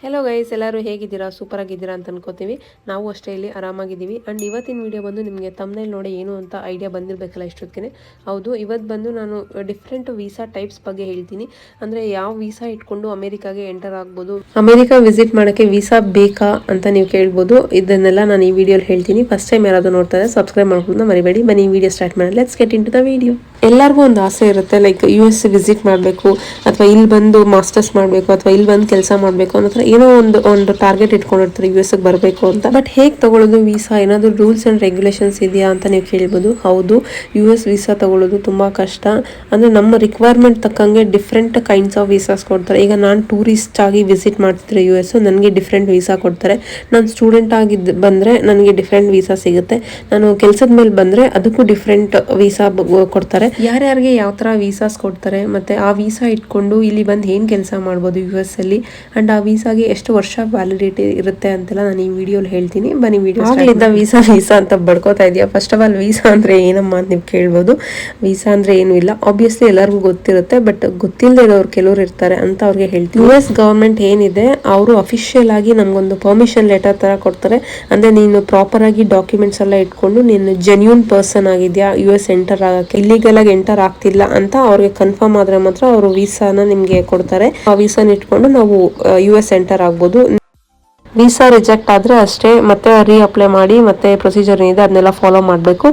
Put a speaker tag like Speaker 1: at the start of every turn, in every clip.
Speaker 1: Hello guys, ಎಲ್ಲರೂ ಹೇಗಿದ್ದೀರಾ? Super ಆಗಿದ್ದೀರಾ ಅಂತ ಅನ್ಕೋತೀವಿ. ನಾವು ಅಷ್ಟೇ ಇಲ್ಲಿ ಆರಾಮಾಗಿದ್ದೀವಿ. ಆ್ಯಂಡ್ ಇವತ್ತಿನ ವಿಡಿಯೋ ಬಂದು ನಿಮಗೆ ತಮ್ಮನೇಲಿ ನೋಡಿ ಏನು ಅಂತ ಐಡಿಯಾ ಬಂದಿರಬೇಕಲ್ಲ ಇಷ್ಟೊತ್ತಿಗೆ. ಹೌದು, ಇವತ್ತು ಬಂದು ನಾನು ಡಿಫ್ರೆಂಟ್ ವೀಸಾ ಟೈಪ್ಸ್ ಬಗ್ಗೆ ಹೇಳ್ತೀನಿ. ಅಂದರೆ ಯಾವ ವೀಸಾ ಇಟ್ಕೊಂಡು ಅಮೇರಿಕಾಗೆ ಎಂಟರ್ ಆಗ್ಬೋದು, ಅಮೇರಿಕಾ ವಿಸಿಟ್ ಮಾಡೋಕ್ಕೆ ವೀಸಾ ಬೇಕಾ ಅಂತ ನೀವು ಕೇಳ್ಬೋದು. ಇದನ್ನೆಲ್ಲ ನಾನು ಈ ವಿಡಿಯೋಲಿ ಹೇಳ್ತೀನಿ. ಫಸ್ಟ್ ಟೈಮ್ ಯಾರಾದರೂ ನೋಡ್ತಾರೆ ಸಬ್ಸ್ಕ್ರೈಬ್ ಮಾಡ್ಕೊಂಡು ಮರಿಬೇಡಿ. ಬನ್ನಿ ಈ ವಿಡಿಯೋ ಸ್ಟಾರ್ಟ್ ಮಾಡಿ. Let's get into the video. ಎಲ್ಲರಿಗೂ ಒಂದು ಆಸೆ ಇರುತ್ತೆ, ಲೈಕ್ US ವಿಸಿಟ್ ಮಾಡಬೇಕು, ಅಥವಾ ಇಲ್ಲಿ ಬಂದು ಮಾಸ್ಟರ್ಸ್ ಮಾಡಬೇಕು, ಅಥವಾ ಇಲ್ಲಿ ಬಂದು ಕೆಲಸ ಮಾಡಬೇಕು ಅನ್ನೋ ಏನೋ ಒಂದು ಟಾರ್ಗೆಟ್ ಇಟ್ಕೊಂಡಿರ್ತಾರೆ US ಬರಬೇಕು ಅಂತ. ಬಟ್ ಹೇಗೆ ತಗೊಳ್ಳೋದು ವೀಸಾ? ಏನಾದರೂ ರೂಲ್ಸ್ ಅಂಡ್ ರೆಗ್ಯುಲೇಷನ್ಸ್ ಇದೆಯಾ ಅಂತ ನೀವು ಕೇಳ್ಬೋದು. ಹೌದು, US ವೀಸಾ ತಗೊಳ್ಳೋದು ತುಂಬ ಕಷ್ಟ. ಅಂದರೆ ನಮ್ಮ ರಿಕ್ವೈರ್ಮೆಂಟ್ ತಕ್ಕಂಗೆ ಡಿಫ್ರೆಂಟ್ ಕೈಂಡ್ಸ್ ಆಫ್ ವೀಸಾಸ್ ಕೊಡ್ತಾರೆ. ಈಗ ನಾನು ಟೂರಿಸ್ಟ್ ಆಗಿ ವಿಸಿಟ್ ಮಾಡ್ತಿದ್ರೆ US, ನನಗೆ ಡಿಫ್ರೆಂಟ್ ವೀಸಾ ಕೊಡ್ತಾರೆ. ನಾನು ಸ್ಟೂಡೆಂಟ್ ಆಗಿ ಬಂದರೆ ನನಗೆ ಡಿಫ್ರೆಂಟ್ ವೀಸಾ ಸಿಗುತ್ತೆ. ನಾನು ಕೆಲಸದ ಮೇಲೆ ಬಂದರೆ ಅದಕ್ಕೂ ಡಿಫ್ರೆಂಟ್ ವೀಸಾ ಕೊಡ್ತಾರೆ. ಯಾರ್ಯಾರಿಗೆ ಯಾವ ಥರ ವೀಸಾಸ್ ಕೊಡ್ತಾರೆ, ಮತ್ತು ಆ ವೀಸಾ ಇಟ್ಕೊಂಡು ಇಲ್ಲಿ ಬಂದು ಏನು ಕೆಲಸ ಮಾಡ್ಬೋದು US ಅಲ್ಲಿ, ಆ್ಯಂಡ್ ಆ ವೀಸಾಗೆ ಎಷ್ಟು ವರ್ಷ ವ್ಯಾಲಿಡಿಟಿ ಇರುತ್ತೆ ಅಂತೆಲ್ಲ ನಾನು ಈ ವಿಡಿಯೋಲಿ ಹೇಳ್ತೀನಿ. ಬನ್ನಿ ವಿಡಿಯೋ. ಆಗಲಿದ್ದ ವೀಸಾ ಅಂತ ಬಡ್ಕೋತಾ ಇದೆಯಾ? ಫಸ್ಟ್ ಆಫ್ ಆಲ್ ವೀಸಾ ಅಂದರೆ ಏನಮ್ಮ ಅಂತ ನೀವು ಕೇಳ್ಬೋದು. ವೀಸಾ ಅಂದರೆ ಏನೂ ಇಲ್ಲ, ಆಬ್ವಿಯಸ್ಲಿ ಎಲ್ಲರಿಗೂ ಗೊತ್ತಿರುತ್ತೆ. ಬಟ್ ಗೊತ್ತಿಲ್ಲದೆ ಇರೋರು ಕೆಲವರು ಇರ್ತಾರೆ ಅಂತ ಅವ್ರಿಗೆ ಹೇಳ್ತೀನಿ. US ಗೌರ್ಮೆಂಟ್ ಏನಿದೆ, ಅವರು ಅಫಿಷಿಯಲ್ ಆಗಿ ನಮಗೊಂದು ಪರ್ಮಿಷನ್ ಲೆಟರ್ ಥರ ಕೊಡ್ತಾರೆ. ಅಂದರೆ ನೀನು ಪ್ರಾಪರ್ ಆಗಿ ಡಾಕ್ಯುಮೆಂಟ್ಸ್ ಎಲ್ಲ ಇಟ್ಕೊಂಡು ನೀನು ಜೆನ್ಯೂನ್ ಪರ್ಸನ್ ಆಗಿದೆಯಾ US ಎಂಟರ್ ಆಗೋಕ್ಕೆ, ಇಲ್ಲಿಗಲ್ ಆಗಿ ಎಂಟರ್ ಆಗ್ತಿಲ್ಲ ಅಂತ ಅವ್ರಿಗೆ ಕನ್ಫರ್ಮ್ ಆದ್ರೆ ಮಾತ್ರ ಅವರು ವೀಸಾನ ನಿಮಗೆ ಕೊಡ್ತಾರೆ. ಆ ವೀಸಾನ ಇಟ್ಕೊಂಡು ನಾವು US ಎಂಟರ್ ಆಗ್ಬೋದು. ವೀಸಾ ರಿಜೆಕ್ಟ್ ಆದರೆ ಅಷ್ಟೇ, ಮತ್ತೆ ಅಪ್ಲೈ ಮಾಡಿ ಮತ್ತೆ ಪ್ರೊಸೀಜರ್ ಏನಿದೆ ಅದನ್ನೆಲ್ಲ ಫಾಲೋ ಮಾಡಬೇಕು.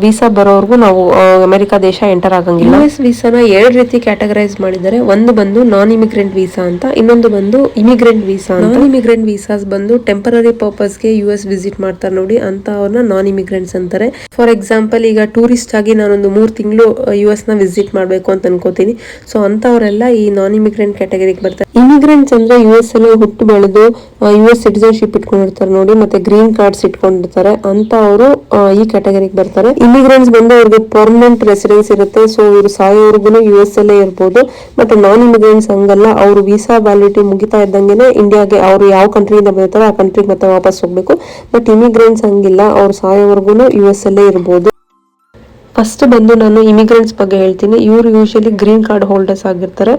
Speaker 1: ವೀಸಾ ಬರೋವರೆಗೂ ನಾವು ಅಮೆರಿಕ ದೇಶ ಎಂಟರ್ ಆಗಂಗಿಲ್ಲ. US ವೀಸಾನ ಎರಡು ರೀತಿ ಕ್ಯಾಟಗರೈಸ್ ಮಾಡಿದ್ದಾರೆ. ಒಂದು ಬಂದು ನಾನ್ ಇಮಿಗ್ರೆಂಟ್ ವೀಸಾ ಅಂತ, ಇನ್ನೊಂದು ಬಂದು ಇಮಿಗ್ರೆಂಟ್ ವೀಸಾ ಅಂತ. ನಾನ್ ಇಮಿಗ್ರೆಂಟ್ ವೀಸಾಸ್ ಬಂದು ಟೆಂಪರರಿ ಪರ್ಪಸ್ಗೆ US ವಿಸಿಟ್ ಮಾಡ್ತಾರೆ ನೋಡಿ, ಅಂತ ಅವ್ರನ್ನ ನಾನ್ ಇಮಿಗ್ರೆಂಟ್ಸ್ ಅಂತಾರೆ. ಫಾರ್ ಎಕ್ಸಾಂಪಲ್, ಈಗ ಟೂರಿಸ್ಟ್ ಆಗಿ ನಾನೊಂದು 3 ತಿಂಗಳು US ನ ವಿಸಿಟ್ ಮಾಡಬೇಕು ಅಂತ ಅನ್ಕೋತೀನಿ. ಸೊ ಅಂತವರೆಲ್ಲ ಈ ನಾನ್ ಇಮಿಗ್ರೆಂಟ್ ಕ್ಯಾಟಗರಿಗೆ ಬರ್ತಾರೆ. ಇಮಿಗ್ರೆಂಟ್ಸ್ ಅಂದ್ರೆ US ಅಲ್ಲಿ ಹುಟ್ಟು ಬೆಳೆದು US ಸಿಟಿಸನ್ಶಿಪ್ ಇಟ್ಕೊಂಡಿರ್ತಾರೆ ನೋಡಿ, ಮತ್ತೆ ಗ್ರೀನ್ ಕಾರ್ಡ್ಸ್ ಇಟ್ಕೊಂಡಿರ್ತಾರೆ ಅಂತ ಅವರು ಈ ಕ್ಯಾಟಗರಿಗೆ ಬರ್ತಾರೆ. ಇಮಿಗ್ರೆಂಟ್ಸ್ ಬಂದು ಅವ್ರಿಗೆ ಪರ್ಮನೆಂಟ್ ರೆಸಿಡೆನ್ಸ್ ಇರುತ್ತೆ. ಸೊ ಇವರು ಸಾಯೋವರೆಗೂ US ಅಲ್ಲೇ ಇರ್ಬೋದು. ಬಟ್ ನಾನ್ ಇಮಿಗ್ರೆಂಟ್ಸ್ ಹಂಗಲ್ಲ, ಅವರು ವೀಸಾ ವ್ಯಾಲಿಡಿಟಿ ಮುಗಿತಾ ಇದ್ದಂಗೆನೆ ಇಂಡಿಯಾಗೆ ಅವರು ಯಾವ ಕಂಟ್ರಿಯಿಂದ ಬರ್ತಾರೋ ಆ ಕಂಟ್ರಿಗೆ ಮತ್ತೆ ವಾಪಸ್ ಹೋಗ್ಬೇಕು. ಬಟ್ ಇಮಿಗ್ರೆಂಟ್ಸ್ ಹಂಗಿಲ್ಲ, ಅವ್ರು ಸಾಯೋವರೆಗೂ US ಅಲ್ಲೇ ಇರ್ಬೋದು. ಫಸ್ಟ್ ಬಂದು ನಾನು ಇಮಿಗ್ರೆಂಟ್ಸ್ ಬಗ್ಗೆ ಹೇಳ್ತೀನಿ. ಇವರು ಯೂಶಲಿ ಗ್ರೀನ್ ಕಾರ್ಡ್ ಹೋಲ್ಡರ್ಸ್ ಆಗಿರ್ತಾರೆ.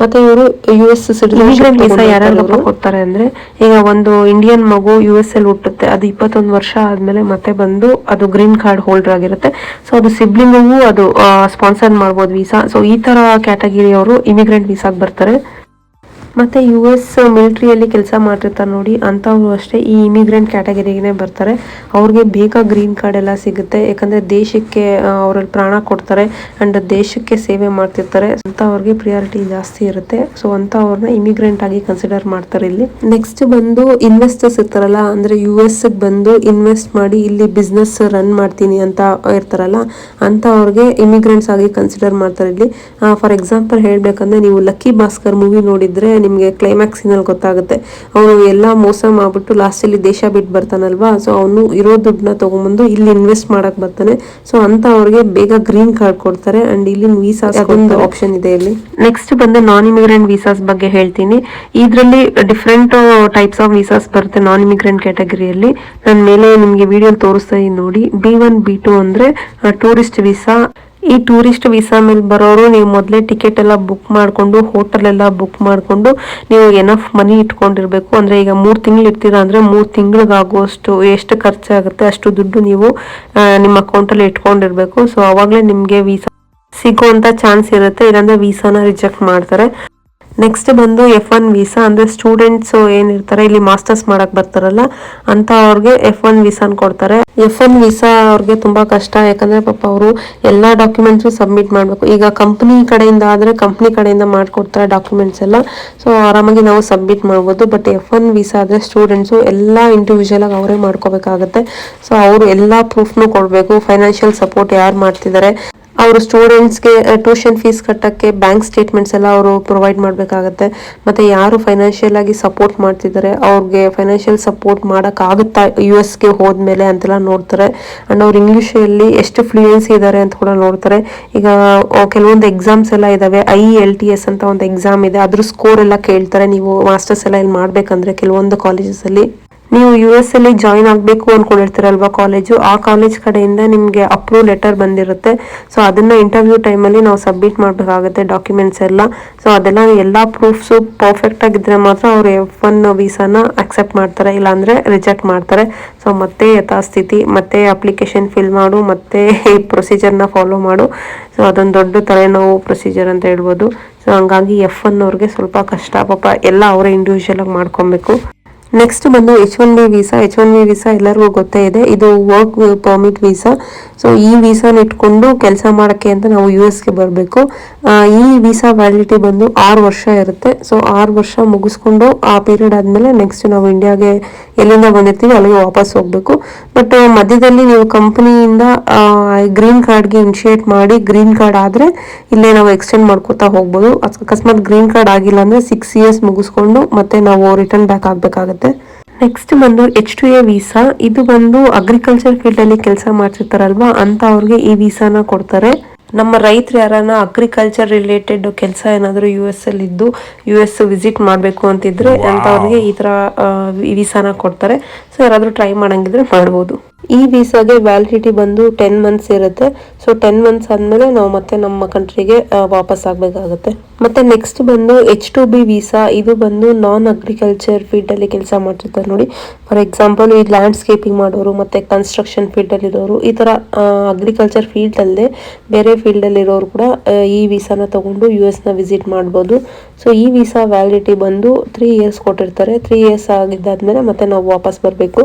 Speaker 1: ಮತ್ತೆ ಇವರು US ಸಿಟಿಸನ್ಶಿಪ್ ವೀಸಾ ಯಾರ್ಯಾರು ಕೊಡ್ತಾರೆ ಅಂದ್ರೆ, ಈಗ ಒಂದು ಇಂಡಿಯನ್ ಮಗು US ಅಲ್ಲಿ ಹುಟ್ಟುತ್ತೆ, ಅದು 21 ವರ್ಷ ಆದ್ಮೇಲೆ ಮತ್ತೆ ಬಂದು ಅದು ಗ್ರೀನ್ ಕಾರ್ಡ್ ಹೋಲ್ಡರ್ ಆಗಿರುತ್ತೆ. ಸೊ ಅದು ಸಿಬ್ಲಿಂಗಿಗೂ ಅದು ಸ್ಪಾನ್ಸರ್ ಮಾಡ್ಬೋದು ವೀಸಾ. ಸೊ ಈ ತರ ಕ್ಯಾಟಗರಿ ಅವರು ಇಮಿಗ್ರೆಂಟ್ ವೀಸಾಗೆ ಬರ್ತಾರೆ. ಮತ್ತೆ US ಮಿಲಿಟ್ರಿಯಲ್ಲಿ ಕೆಲಸ ಮಾಡ್ತಿರ್ತಾರೆ ನೋಡಿ, ಅಂಥವ್ರು ಅಷ್ಟೇ ಈ ಇಮಿಗ್ರೆಂಟ್ ಕ್ಯಾಟಗರಿನೇ ಬರ್ತಾರೆ. ಅವ್ರಿಗೆ ಬೇಗ ಗ್ರೀನ್ ಕಾರ್ಡ್ ಎಲ್ಲ ಸಿಗುತ್ತೆ, ಯಾಕಂದರೆ ದೇಶಕ್ಕೆ ಅವರಲ್ಲಿ ಪ್ರಾಣ ಕೊಡ್ತಾರೆ ಆ್ಯಂಡ್ ದೇಶಕ್ಕೆ ಸೇವೆ ಮಾಡ್ತಿರ್ತಾರೆ. ಅಂಥವ್ರಿಗೆ ಪ್ರಿಯಾರಿಟಿ ಜಾಸ್ತಿ ಇರುತ್ತೆ. ಸೊ ಅಂಥವ್ರನ್ನ ಇಮಿಗ್ರೆಂಟ್ ಆಗಿ ಕನ್ಸಿಡರ್ ಮಾಡ್ತಾರೆ ಇಲ್ಲಿ. ನೆಕ್ಸ್ಟ್ ಬಂದು ಇನ್ವೆಸ್ಟರ್ಸ್ ಇರ್ತಾರಲ್ಲ, ಅಂದರೆ US ಬಂದು ಇನ್ವೆಸ್ಟ್ ಮಾಡಿ ಇಲ್ಲಿ ಬಿಸ್ನೆಸ್ ರನ್ ಮಾಡ್ತೀನಿ ಅಂತ ಇರ್ತಾರಲ್ಲ, ಅಂಥವ್ರಿಗೆ ಇಮಿಗ್ರೆಂಟ್ಸ್ ಆಗಿ ಕನ್ಸಿಡರ್ ಮಾಡ್ತಾರೆ ಇಲ್ಲಿ. ಫಾರ್ ಎಕ್ಸಾಂಪಲ್ ಹೇಳಬೇಕಂದ್ರೆ, ನೀವು ಲಕ್ಕಿ ಭಾಸ್ಕರ್ ಮೂವಿ ನೋಡಿದ್ರೆ ನಿಮಗೆ ಕ್ಲೈಮ್ಯಾಕ್ಸ್ ನಲ್ಲಿ ಗೊತ್ತಾಗುತ್ತೆ, ಅವನು ಎಲ್ಲ ಮೋಸ ಮಾಡ್ಬಿಟ್ಟು ಲಾಸ್ಟಲ್ಲಿ ದೇಶ ಬಿಟ್ಟು ಬರ್ತಾನಲ್ವಾ. ಸೊ ಅವನು ಇರೋ ದುಡ್ಡನ್ನ ತಗೊಂಡ್ಬಂದು ಇಲ್ಲಿ ಇನ್ವೆಸ್ಟ್ ಮಾಡಕ್ ಬರ್ತಾನೆ. ಸೊ ಅಂತ ಅವ್ರಿಗೆ ಬೇಗ ಗ್ರೀನ್ ಕಾರ್ಡ್ ಕೊಡ್ತಾರೆ ಅಂಡ್ ಇಲ್ಲಿ ವೀಸಾ ಒಂದು ಆಪ್ಷನ್ ಇದೆ ಇಲ್ಲಿ. ನೆಕ್ಸ್ಟ್ ಬಂದು ನಾನ್ ಇಮಿಗ್ರೆಂಟ್ ವೀಸಾಸ್ ಬಗ್ಗೆ ಹೇಳ್ತೀನಿ. ಇದರಲ್ಲಿ ಡಿಫ್ರೆಂಟ್ ಟೈಪ್ಸ್ ಆಫ್ ವೀಸಾಸ್ ಬರುತ್ತೆ ನಾನ್ ಇಮಿಗ್ರೆಂಟ್ ಕ್ಯಾಟಗರಿಯಲ್ಲಿ. ನನ್ನ ಮೇಲೆ ನಿಮಗೆ ವಿಡಿಯೋ ತೋರಿಸ್ತಾ ಇದೀನಿ ನೋಡಿ. B1 B2 ಅಂದ್ರೆ ಟೂರಿಸ್ಟ್ ವೀಸಾ. ಈ ಟೂರಿಸ್ಟ್ ವೀಸಾ ಮೇಲೆ ಬರೋರು ನೀವು ಮೊದಲೇ ಟಿಕೆಟ್ ಎಲ್ಲ ಬುಕ್ ಮಾಡಿಕೊಂಡು, ಹೋಟೆಲ್ ಎಲ್ಲ ಬುಕ್ ಮಾಡಿಕೊಂಡು, ನೀವು ಎನಫ್ ಮನಿ ಇಟ್ಕೊಂಡಿರ್ಬೇಕು. ಅಂದರೆ ಈಗ 3 ತಿಂಗಳು ಇರ್ತೀರಾ ಅಂದರೆ 3 ತಿಂಗಳಿಗಾಗುವಷ್ಟು ಎಷ್ಟು ಖರ್ಚಾಗುತ್ತೆ ಅಷ್ಟು ದುಡ್ಡು ನೀವು ನಿಮ್ಮ ಅಕೌಂಟಲ್ಲಿ ಇಟ್ಕೊಂಡಿರ್ಬೇಕು. ಸೊ ಅವಾಗಲೇ ನಿಮಗೆ ವೀಸಾ ಸಿಗೋಂಥ ಚಾನ್ಸ್ ಇರುತ್ತೆ, ಇಲ್ಲಾಂದರೆ ವೀಸಾನ ರಿಜೆಕ್ಟ್ ಮಾಡ್ತಾರೆ. ನೆಕ್ಸ್ಟ್ ಬಂದು F1 ವೀಸಾ, ಅಂದರೆ ಸ್ಟೂಡೆಂಟ್ಸ್ ಏನಿರ್ತಾರೆ ಇಲ್ಲಿ ಮಾಸ್ಟರ್ಸ್ ಮಾಡಕ್ ಬರ್ತಾರಲ್ಲ ಅಂತ ಅವ್ರಿಗೆ F1 ವೀಸಾನ್ ಕೊಡ್ತಾರೆ. F1 ವೀಸಾ ಅವ್ರಿಗೆ ತುಂಬಾ ಕಷ್ಟ, ಯಾಕಂದ್ರೆ ಪಾಪ ಅವರು ಎಲ್ಲಾ ಡಾಕ್ಯುಮೆಂಟ್ಸ್ ಸಬ್ಮಿಟ್ ಮಾಡ್ಬೇಕು. ಈಗ ಕಂಪನಿ ಕಡೆಯಿಂದ ಆದ್ರೆ ಕಂಪನಿ ಕಡೆಯಿಂದ ಮಾಡ್ಕೊಡ್ತಾರೆ ಡಾಕ್ಯುಮೆಂಟ್ಸ್ ಎಲ್ಲ, ಸೊ ಆರಾಮಾಗಿ ನಾವು ಸಬ್ಮಿಟ್ ಮಾಡ್ಬೋದು. ಬಟ್ F1 ವೀಸಾ ಆದ್ರೆ ಸ್ಟೂಡೆಂಟ್ಸು ಎಲ್ಲ ಇಂಡಿವಿಜುವಲ್ ಆಗಿ ಅವರೇ ಮಾಡ್ಕೋಬೇಕಾಗತ್ತೆ. ಸೊ ಅವರು ಎಲ್ಲಾ ಪ್ರೂಫ್ನು ಕೊಡ್ಬೇಕು. ಫೈನಾನ್ಷಿಯಲ್ ಸಪೋರ್ಟ್ ಯಾರು ಮಾಡ್ತಿದ್ದಾರೆ, ಅವರು ಸ್ಟೂಡೆಂಟ್ಸ್ಗೆ ಟ್ಯೂಷನ್ ಫೀಸ್ ಕಟ್ಟಕ್ಕೆ ಬ್ಯಾಂಕ್ ಸ್ಟೇಟ್ಮೆಂಟ್ಸ್ ಎಲ್ಲ ಅವರು ಪ್ರೊವೈಡ್ ಮಾಡಬೇಕಾಗತ್ತೆ. ಮತ್ತು ಯಾರು ಫೈನಾನ್ಷಿಯಲ್ ಆಗಿ ಸಪೋರ್ಟ್ ಮಾಡ್ತಿದ್ದಾರೆ ಅವ್ರಿಗೆ ಫೈನಾನ್ಷಿಯಲ್ ಸಪೋರ್ಟ್ ಮಾಡೋಕ್ಕಾಗುತ್ತಾ US ಹೋದ್ಮೇಲೆ ಅಂತೆಲ್ಲ ನೋಡ್ತಾರೆ. ಆ್ಯಂಡ್ ಅವ್ರು ಇಂಗ್ಲೀಷಲ್ಲಿ ಎಷ್ಟು ಫ್ಲೂಯೆನ್ಸಿ ಇದ್ದಾರೆ ಅಂತ ಕೂಡ ನೋಡ್ತಾರೆ. ಈಗ ಕೆಲವೊಂದು ಎಕ್ಸಾಮ್ಸ್ ಎಲ್ಲ ಇದ್ದಾವೆ, IELTS ಅಂತ ಒಂದು ಎಕ್ಸಾಮ್ ಇದೆ, ಅದ್ರ ಸ್ಕೋರ್ ಎಲ್ಲ ಕೇಳ್ತಾರೆ. ನೀವು ಮಾಸ್ಟರ್ಸ್ ಎಲ್ಲ ಇಲ್ಲಿ ಮಾಡಬೇಕಂದ್ರೆ ಕೆಲವೊಂದು ಕಾಲೇಜಸಲ್ಲಿ ನೀವು ಯು ಎಸ್ ಅಲ್ಲಿ ಜಾಯಿನ್ ಆಗಬೇಕು ಅಂದ್ಕೊಂಡಿರ್ತೀರಲ್ವಾ ಕಾಲೇಜು, ಆ ಕಾಲೇಜ್ ಕಡೆಯಿಂದ ನಿಮಗೆ ಅಪ್ರೂವ್ ಲೆಟರ್ ಬಂದಿರುತ್ತೆ. ಸೊ ಅದನ್ನು ಇಂಟರ್ವ್ಯೂ ಟೈಮಲ್ಲಿ ನಾವು ಸಬ್ಮಿಟ್ ಮಾಡಬೇಕಾಗುತ್ತೆ ಡಾಕ್ಯುಮೆಂಟ್ಸ್ ಎಲ್ಲ. ಸೊ ಅದೆಲ್ಲ ಎಲ್ಲ ಪ್ರೂಫ್ಸು ಪರ್ಫೆಕ್ಟ್ ಆಗಿದ್ದರೆ ಮಾತ್ರ ಅವರು F1 ವೀಸಾನ ಅಕ್ಸೆಪ್ಟ್ ಮಾಡ್ತಾರೆ, ಇಲ್ಲಾಂದರೆ ರಿಜೆಕ್ಟ್ ಮಾಡ್ತಾರೆ. ಸೊ ಮತ್ತೆ ಯಥಾಸ್ಥಿತಿ ಮತ್ತೆ ಅಪ್ಲಿಕೇಶನ್ ಫಿಲ್ ಮಾಡು, ಮತ್ತೆ ಈ ಪ್ರೊಸೀಜರ್ನ ಫಾಲೋ ಮಾಡು. ಸೊ ಅದೊಂದು ದೊಡ್ಡ ತಲೆನೋವು ಪ್ರೊಸೀಜರ್ ಅಂತ ಹೇಳ್ಬೋದು. ಸೊ ಹಂಗಾಗಿ F1 ಅವ್ರಿಗೆ ಸ್ವಲ್ಪ ಕಷ್ಟ, ಪಾಪ ಎಲ್ಲ ಅವರೇ ಇಂಡಿವಿಜುವಲ್ ಆಗಿ ಮಾಡ್ಕೊಬೇಕು. ನೆಕ್ಸ್ಟ್ ಬಂದು H1B ವೀಸಾ. H1B ವೀಸಾ ಎಲ್ಲರಿಗೂ ಗೊತ್ತೇ ಇದೆ, ಇದು ವರ್ಕ್ ಪರ್ಮಿಟ್ ವೀಸಾ. ಸೊ ಈ ವೀಸಾನ ಇಟ್ಕೊಂಡು ಕೆಲಸ ಮಾಡೋಕ್ಕೆ ಅಂತ ನಾವು US ಗೆ ಬರಬೇಕು. ಈ ವೀಸಾ ವ್ಯಾಲಿಡಿಟಿ ಬಂದು 6 ವರ್ಷ ಇರುತ್ತೆ. ಸೊ 6 ವರ್ಷ ಮುಗಿಸ್ಕೊಂಡು ಆ ಪೀರಿಯಡ್ ಆದಮೇಲೆ ನೆಕ್ಸ್ಟ್ ನಾವು ಇಂಡಿಯಾಗೆ ಎಲ್ಲಿಂದ ಬಂದಿರ್ತೀವಿ ಅಲ್ಲಿಗೆ ವಾಪಸ್ ಹೋಗಬೇಕು. ಬಟ್ ಮಧ್ಯದಲ್ಲಿ ನೀವು ಕಂಪ್ನಿಯಿಂದ ಗ್ರೀನ್ ಕಾರ್ಡ್ಗೆ ಇನಿಷಿಯೇಟ್ ಮಾಡಿ ಗ್ರೀನ್ ಕಾರ್ಡ್ ಆದರೆ ಇಲ್ಲೇ ನಾವು ಎಕ್ಸ್ಟೆಂಡ್ ಮಾಡ್ಕೋತಾ ಹೋಗ್ಬೋದು. ಅಕಸ್ಮಾತ್ ಗ್ರೀನ್ ಕಾರ್ಡ್ ಆಗಿಲ್ಲ ಅಂದರೆ 6 years ಮುಗಿಸ್ಕೊಂಡು ಮತ್ತೆ ನಾವು ರಿಟರ್ನ್ ಬ್ಯಾಕ್ ಆಗಬೇಕಾಗುತ್ತೆ. ನೆಕ್ಸ್ಟ್ ಬಂದು H2A ವೀಸಾ. ಇದು ಬಂದು ಅಗ್ರಿಕಲ್ಚರ್ ಫೀಲ್ಡ್ ಅಲ್ಲಿ ಕೆಲಸ ಮಾಡ್ತಿರ್ತಾರಲ್ವಾ ಅಂತ ಅವ್ರಿಗೆ ಈ ವೀಸಾನ ಕೊಡ್ತಾರೆ. ನಮ್ಮ ರೈತರು ಯಾರನ್ನ ಅಗ್ರಿಕಲ್ಚರ್ ರಿಲೇಟೆಡ್ ಕೆಲಸ ಏನಾದರೂ US ಅಲ್ಲಿ ಇದ್ದು US ವಿಸಿಟ್ ಮಾಡಬೇಕು ಅಂತಿದ್ರೆ ಅಂಥವ್ರಿಗೆ ಈ ಥರ ವೀಸಾನ ಕೊಡ್ತಾರೆ. ಸೊ ಯಾರಾದರೂ ಟ್ರೈ ಮಾಡಂಗಿದ್ರೆ ಮಾಡ್ಬೋದು. ಈ ವೀಸಾಗೆ ವ್ಯಾಲಿಡಿಟಿ ಬಂದು 10 months ಇರುತ್ತೆ. ಸೊ 10 months ಆದಮೇಲೆ ನಾವು ಮತ್ತೆ ನಮ್ಮ ಕಂಟ್ರಿಗೆ ವಾಪಸ್ ಆಗಬೇಕಾಗುತ್ತೆ. ಮತ್ತೆ ನೆಕ್ಸ್ಟ್ ಬಂದು H2B ವೀಸಾ. ಇದು ಬಂದು ನಾನ್ ಅಗ್ರಿಕಲ್ಚರ್ ಫೀಲ್ಡಲ್ಲಿ ಕೆಲಸ ಮಾಡ್ತಿರ್ತಾರೆ ನೋಡಿ. ಫಾರ್ ಎಕ್ಸಾಂಪಲ್ ಈ ಲ್ಯಾಂಡ್ಸ್ಕೇಪಿಂಗ್ ಮಾಡೋರು ಮತ್ತು ಕನ್ಸ್ಟ್ರಕ್ಷನ್ ಫೀಲ್ಡಲ್ಲಿ ಇರೋರು, ಈ ಥರ ಅಗ್ರಿಕಲ್ಚರ್ ಫೀಲ್ಡಲ್ಲೇ ಬೇರೆ ಫೀಲ್ಡಲ್ಲಿ ಇರೋರು ಕೂಡ ಈ ವೀಸಾನ ತಗೊಂಡು US ನ ವಿಸಿಟ್ ಮಾಡ್ಬೋದು. ಸೊ ಈ ವೀಸಾ ವ್ಯಾಲಿಡಿಟಿ ಬಂದು 3 years ಕೊಟ್ಟಿರ್ತಾರೆ. 3 years ಆಗಿದ್ದಾದ್ಮೇಲೆ ಮತ್ತೆ ನಾವು ವಾಪಸ್ ಬರಬೇಕು.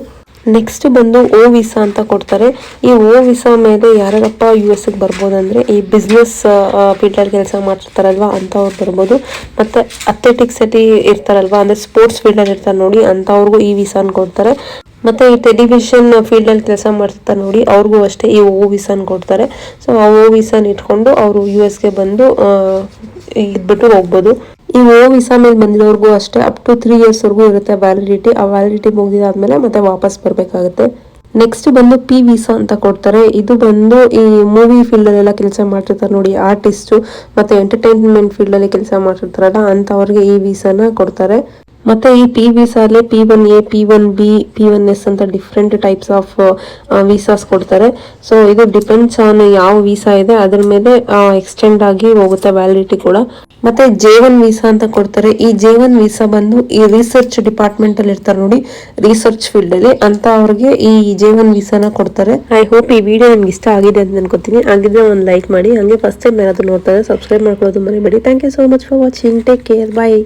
Speaker 1: ನೆಕ್ಸ್ಟ್ ಬಂದು O ವೀಸಾ ಅಂತ ಕೊಡ್ತಾರೆ. ಈ O ವೀಸಾ ಮೇಲೆ ಯಾರ್ಯಾರಪ್ಪ US ಗೆ ಬರ್ಬೋದು ಅಂದರೆ ಈ ಬಿಸ್ನೆಸ್ ಫೀಲ್ಡಲ್ಲಿ ಕೆಲಸ ಮಾಡ್ತಿರ್ತಾರಲ್ವ ಅಂಥವ್ರು ಬರ್ಬೋದು. ಮತ್ತು ಅಥ್ಲೆಟಿಕ್ಸ್ ಅಲ್ಲಿ ಇರ್ತಾರಲ್ವ, ಅಂದರೆ ಸ್ಪೋರ್ಟ್ಸ್ ಫೀಲ್ಡಲ್ಲಿ ಇರ್ತಾರೆ ನೋಡಿ ಅಂಥವ್ರಿಗೂ ಈ ವೀಸಾನ ಕೊಡ್ತಾರೆ. ಮತ್ತು ಈ ಟೆಲಿವಿಷನ್ ಫೀಲ್ಡಲ್ಲಿ ಕೆಲಸ ಮಾಡ್ತಿರ್ತಾರೆ ನೋಡಿ ಅವ್ರಿಗೂ ಅಷ್ಟೇ ಈ O ವೀಸಾನ ಕೊಡ್ತಾರೆ. ಸೊ ಆ O ವೀಸಾನ ಇಟ್ಕೊಂಡು ಅವರು US ಗೆ ಬಂದು ಇದ್ಬಿಟ್ಟು ಹೋಗ್ಬೋದು. ಈ O ವೀಸಾ ಮೇಲೆ ಬಂದಿರೋರ್ಗೂ ಅಷ್ಟೇ ಅಪ್ ಟು 3 years ವರೆಗೂ ಇರುತ್ತೆ ವ್ಯಾಲಿಡಿಟಿ. ಆ ವ್ಯಾಲಿಡಿಟಿ ಮುಗಿದಾದ್ಮೇಲೆ ಮತ್ತೆ ವಾಪಸ್ ಬರಬೇಕಾಗುತ್ತೆ. ನೆಕ್ಸ್ಟ್ ಬಂದು P ವೀಸಾ ಅಂತ ಕೊಡ್ತಾರೆ. ಇದು ಬಂದು ಈ ಮೂವಿ ಫೀಲ್ಡಲ್ಲೆಲ್ಲ ಕೆಲಸ ಮಾಡ್ತಿರ್ತಾರೆ ನೋಡಿ ಆರ್ಟಿಸ್ಟು, ಮತ್ತು ಎಂಟರ್ಟೈನ್ಮೆಂಟ್ ಫೀಲ್ಡಲ್ಲಿ ಕೆಲಸ ಮಾಡ್ತಿರ್ತಾರಲ್ಲ ಅಂಥವ್ರಿಗೆ ಈ ವೀಸಾನ ಕೊಡ್ತಾರೆ. ಮತ್ತು ಈ P ವೀಸಾಲೆ P1A, P1B, P1S ಅಂತ ಡಿಫ್ರೆಂಟ್ ಟೈಪ್ಸ್ ಆಫ್ ವೀಸಾಸ್ ಕೊಡ್ತಾರೆ. ಸೊ ಇದು ಡಿಪೆಂಡ್ಸ್ ಆನ್ ಯಾವ ವೀಸಾ ಇದೆ ಅದ್ರ ಮೇಲೆ ಎಕ್ಸ್ಟೆಂಡ್ ಆಗಿ ಹೋಗುತ್ತೆ ವ್ಯಾಲಿಡಿಟಿ ಕೂಡ. ಮತ್ತೆ J1 ವೀಸಾ ಅಂತ ಕೊಡ್ತಾರೆ. ಈ J1 ವೀಸಾ ಬಂದು ಈ ರಿಸರ್ಚ್ ಡಿಪಾರ್ಟ್ಮೆಂಟ್ ಅಲ್ಲಿ ಇರ್ತಾರೆ ನೋಡಿ, ರಿಸರ್ಚ್ ಫೀಲ್ಡ್ ಅಲ್ಲಿ ಅಂತ ಅವ್ರಿಗೆ ಈ J1 ವೀಸಾನ ಕೊಡ್ತಾರೆ. ಐ ಹೋಪ್ ಈ ವಿಡಿಯೋ ನಿಮ್ಗೆ ಇಷ್ಟ ಆಗಿದೆ ಅಂತ ಅನ್ಕೋತೀನಿ. ಆಗಿದ್ರೆ ಒಂದು ಲೈಕ್ ಮಾಡಿ, ಹಂಗೆ ಫಸ್ಟ್ ಟೈಮ್ ಯಾರಾದ್ರೂ ನೋಡ್ತಾರೆ ಸಬ್ಸ್ಕ್ರೈಬ್ ಮಾಡ್ಕೊಳ್ಳೋದು ಮರಿಬೇಡಿ. Thank you so much for watching. Take care, bye.